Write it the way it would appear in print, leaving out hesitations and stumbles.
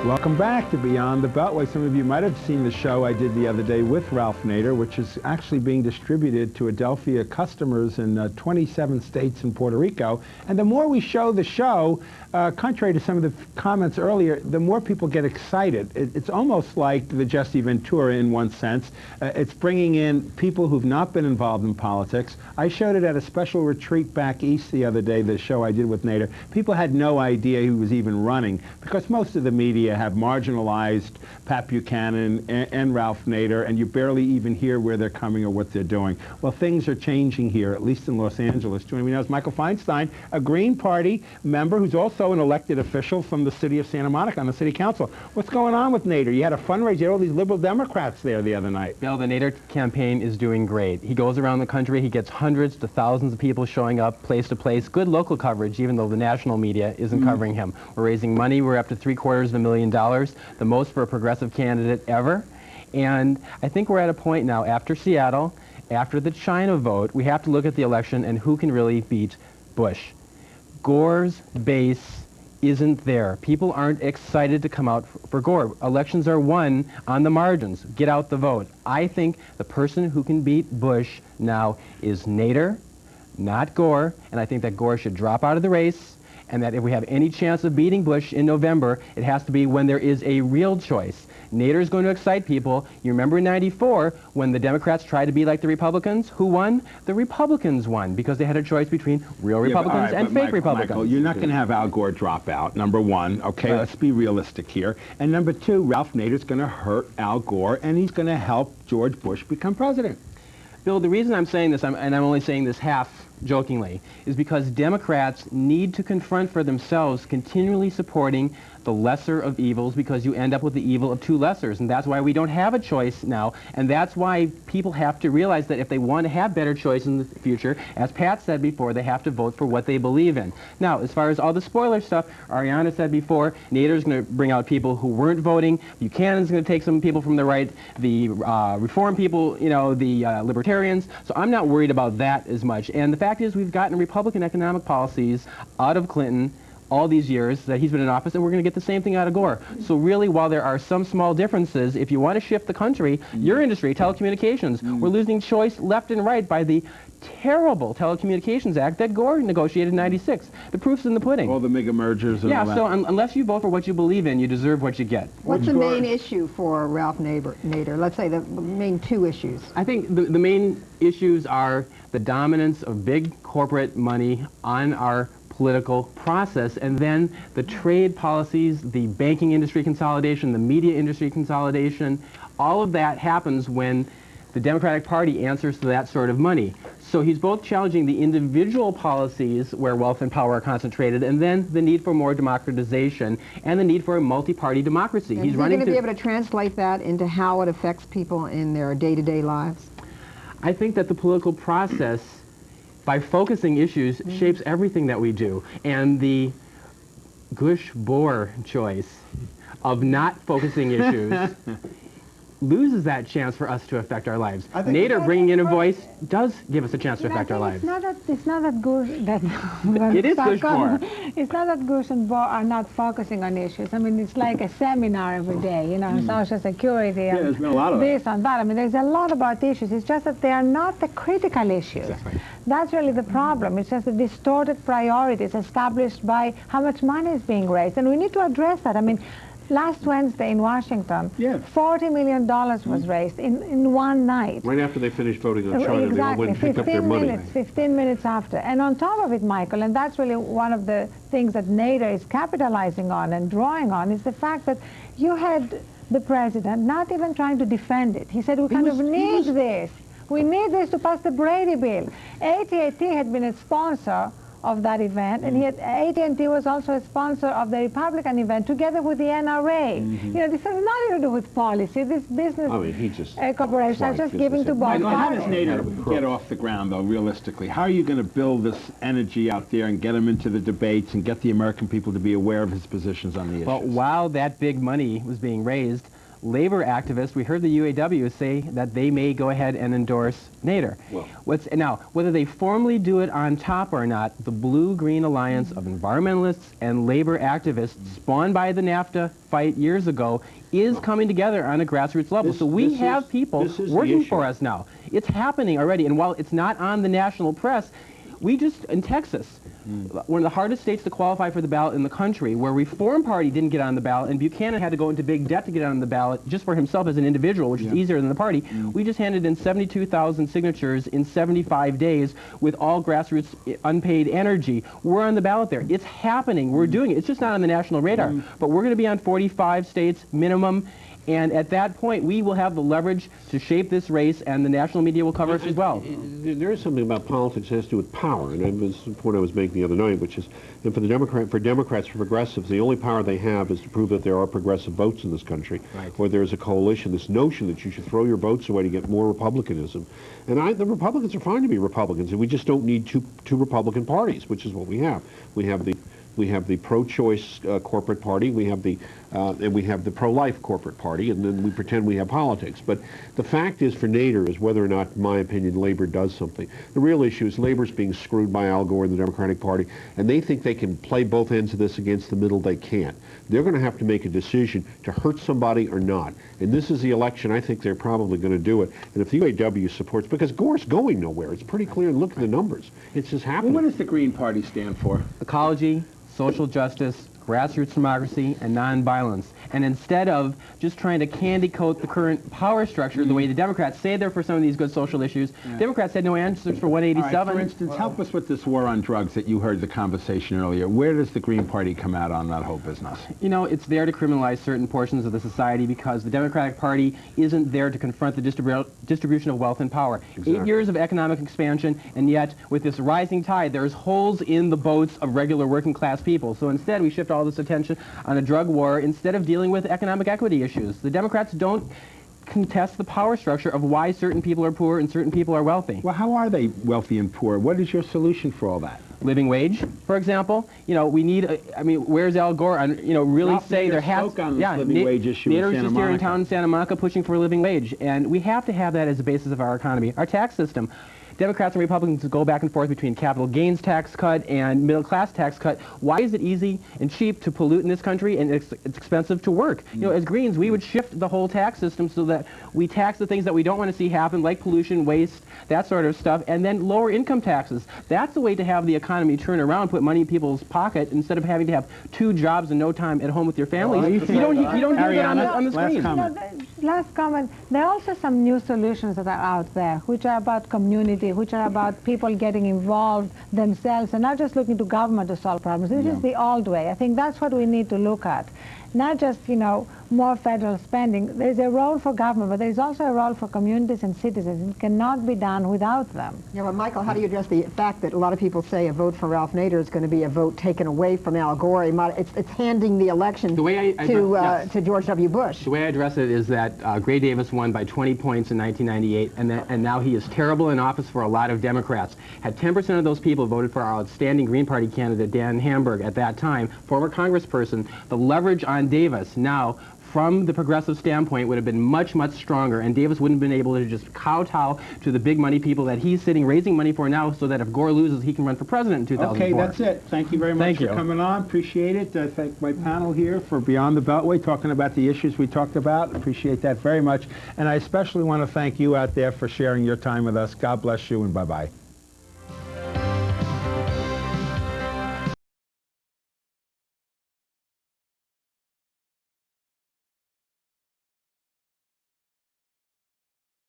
Welcome back to Beyond the Beltway. Some of you might have seen the show I did the other day with Ralph Nader, which is actually being distributed to Adelphia customers in 27 states and Puerto Rico. And the more we show the show, contrary to some of the comments earlier, the more people get excited. It's almost like the Jesse Ventura in one sense. It's bringing in people who've not been involved in politics. I showed it at a special retreat back east the other day, the show I did with Nader. People had no idea he was even running because most of the media have marginalized Pat Buchanan and Ralph Nader, and you barely even hear where they're coming or what they're doing. Well, things are changing here, at least in Los Angeles. Joining me now is Michael Feinstein, a Green Party member who's also an elected official from the city of Santa Monica on the city council. What's going on with Nader? You had a fundraiser, you had all these liberal Democrats there the other night. Bill, the Nader campaign is doing great. He goes around the country, he gets hundreds to thousands of people showing up place to place. Good local coverage, even though the national media isn't covering him. We're raising money, we're up to $750,000, the most for a progressive candidate ever. And I think we're at a point now, after Seattle, after the China vote, we have to look at the election and who can really beat Bush. Gore's base isn't there. People aren't excited to come out for Gore. Elections are won on the margins. Get out the vote. I think the person who can beat Bush now is Nader, not Gore, and I think that Gore should drop out of the race, and that if we have any chance of beating Bush in November, it has to be when there is a real choice. Nader is going to excite people. You remember in '94 when the Democrats tried to be like the Republicans? Who won? The Republicans won because they had a choice between real Republicans and fake Republicans. Michael, you're not going to have Al Gore drop out, number one. Okay, right. Let's be realistic here. And number two, Ralph Nader's going to hurt Al Gore, and he's going to help George Bush become president. Bill, the reason I'm saying this, and I'm only saying this half jokingly, is because Democrats need to confront for themselves continually supporting the lesser of evils, because you end up with the evil of two lessers, and that's why we don't have a choice now, and that's why people have to realize that if they want to have better choice in the future, as Pat said before, they have to vote for what they believe in. Now, as far as all the spoiler stuff, Ariana said before, Nader's going to bring out people who weren't voting, Buchanan's going to take some people from the right, the reform people, you know, the libertarians, so I'm not worried about that as much. And the fact is, we've gotten Republican economic policies out of Clinton all these years that he's been in office, and we're going to get the same thing out of Gore. So really, while there are some small differences, if you want to shift the country, your industry, telecommunications, we're losing choice left and right by the terrible Telecommunications Act that Gore negotiated in '96. The proof's in the pudding. All the mega mergers and all that. So unless you vote for what you believe in, you deserve what you get. What's the main issue for Ralph Nader? Let's say the main two issues. I think the main issues are the dominance of big corporate money on our political process, and then the trade policies, the banking industry consolidation, the media industry consolidation. All of that happens when the Democratic Party answers to that sort of money. So he's both challenging the individual policies where wealth and power are concentrated, and then the need for more democratization and the need for a multi-party democracy. He's going to be able to translate that into how it affects people in their day-to-day lives? I think that the political process, by focusing issues, shapes everything that we do. And the Bush-Bohr choice of not focusing issues loses that chance for us to affect our lives. Nader bringing in a voice does give us a chance to affect our lives. It's not that Bush that it is Bush-Bohr. It's not that Bush and Bohr are not focusing on issues. I mean, it's like a seminar every day, you know, Social Security and there's been a lot of this and that. I mean, there's a lot about issues. It's just that they are not the critical issues. Exactly. That's really the problem. It's just the distorted priorities established by how much money is being raised, and we need to address that. I mean, last Wednesday in Washington, $40 million was raised in one night. Right after they finished voting on China, exactly. they all went and picked up their money. 15 minutes after. And on top of it, Michael, and that's really one of the things that Nader is capitalizing on and drawing on, is the fact that you had the president not even trying to defend it. He said, we kind of need this. We need this to pass the Brady bill. AT&T had been a sponsor of that event, and AT&T was also a sponsor of the Republican event, together with the NRA. You know, this has nothing to do with policy. This business corporations are just giving to both Michael, how does parties. Nader get off the ground, though, realistically? How are you going to build this energy out there and get him into the debates and get the American people to be aware of his positions on the issues? Well, while that big money was being raised, labor activists, we heard the UAW say that they may go ahead and endorse Nader. Well. Now, whether they formally do it on top or not, the Blue-Green Alliance of environmentalists and labor activists spawned by the NAFTA fight years ago is coming together on a grassroots level. So we have people working for us now. It's happening already, and while it's not on the national press, we just, in Texas, one of the hardest states to qualify for the ballot in the country, where Reform Party didn't get on the ballot, and Buchanan had to go into big debt to get on the ballot just for himself as an individual, which is easier than the party. We just handed in 72,000 signatures in 75 days with all grassroots unpaid energy. We're on the ballot there. It's happening. We're doing it. It's just not on the national radar. But we're going to be on 45 states minimum. And at that point, we will have the leverage to shape this race, and the national media will cover us as well. There is something about politics that has to do with power, and this is the point I was making the other night, which is that for Democrats, for progressives, the only power they have is to prove that there are progressive votes in this country, or there's a coalition. This notion that you should throw your votes away to get more republicanism, and the Republicans are fine to be Republicans, and we just don't need two Republican parties, which is what we have. We have the pro-choice corporate party, and we have the pro-life corporate party, and then we pretend we have politics. But the fact is, for Nader, is whether or not, in my opinion, labor does something. The real issue is labor's being screwed by Al Gore and the Democratic Party, and they think they can play both ends of this against the middle. They can't. They're going to have to make a decision to hurt somebody or not. And this is the election. I think they're probably going to do it. And if the UAW supports, because Gore's going nowhere, it's pretty clear. Look at the numbers. It's just happening. Well, what does the Green Party stand for? Ecology, social justice, grassroots democracy, and nonviolence. And instead of just trying to candy coat the current power structure the way the Democrats say they're for some of these good social issues, Democrats had no answers for 187. All right, for instance, help us with this war on drugs that you heard the conversation earlier. Where does the Green Party come out on that whole business? You know, it's there to criminalize certain portions of the society because the Democratic Party isn't there to confront the distribution of wealth and power. Exactly. 8 years of economic expansion, and yet with this rising tide, there's holes in the boats of regular working class people. So instead, we shift all this attention on a drug war instead of dealing with economic equity issues. The Democrats don't contest the power structure of why certain people are poor and certain people are wealthy. Well, how are they wealthy and poor? What is your solution for all that? Living wage, for example. You know, we need, I mean, where's Al Gore on, you know, really say there has, living wage issue in Nader's Santa just here in Monica. town in Santa Monica pushing for a living wage, and we have to have that as the basis of our economy. Our tax system. Democrats and Republicans go back and forth between capital gains tax cut and middle class tax cut. Why is it easy and cheap to pollute in this country and it's expensive to work? You know, as Greens, we would shift the whole tax system so that we tax the things that we don't want to see happen, like pollution, waste, that sort of stuff, and then lower income taxes. That's the way to have the economy turn around, put money in people's pocket instead of having to have 2 jobs and no time at home with your families. You don't hear that on the screen. Last comment. There are also some new solutions that are out there, which are about community, which are about people getting involved themselves and not just looking to government to solve problems. This is the old way. I think that's what we need to look at. Not just, you know, more federal spending. There's a role for government, but there's also a role for communities and citizens. It cannot be done without them. Yeah, well, Michael, how do you address the fact that a lot of people say a vote for Ralph Nader is going to be a vote taken away from Al Gore? It's handing the election to George W. Bush. The way I address it is that Gray Davis won by 20 points in 1998, and now he is terrible in office for a lot of Democrats. Had 10% of those people voted for our outstanding Green Party candidate, Dan Hamburg, at that time, former congressperson, the leverage on Davis now, from the progressive standpoint, would have been much, much stronger, and Davis wouldn't have been able to just kowtow to the big money people that he's sitting raising money for now, so that if Gore loses, he can run for president in 2004. Okay, that's it. Thank you very much for coming on. Appreciate it. I thank my panel here for Beyond the Beltway, talking about the issues we talked about. Appreciate that very much. And I especially want to thank you out there for sharing your time with us. God bless you, and bye-bye.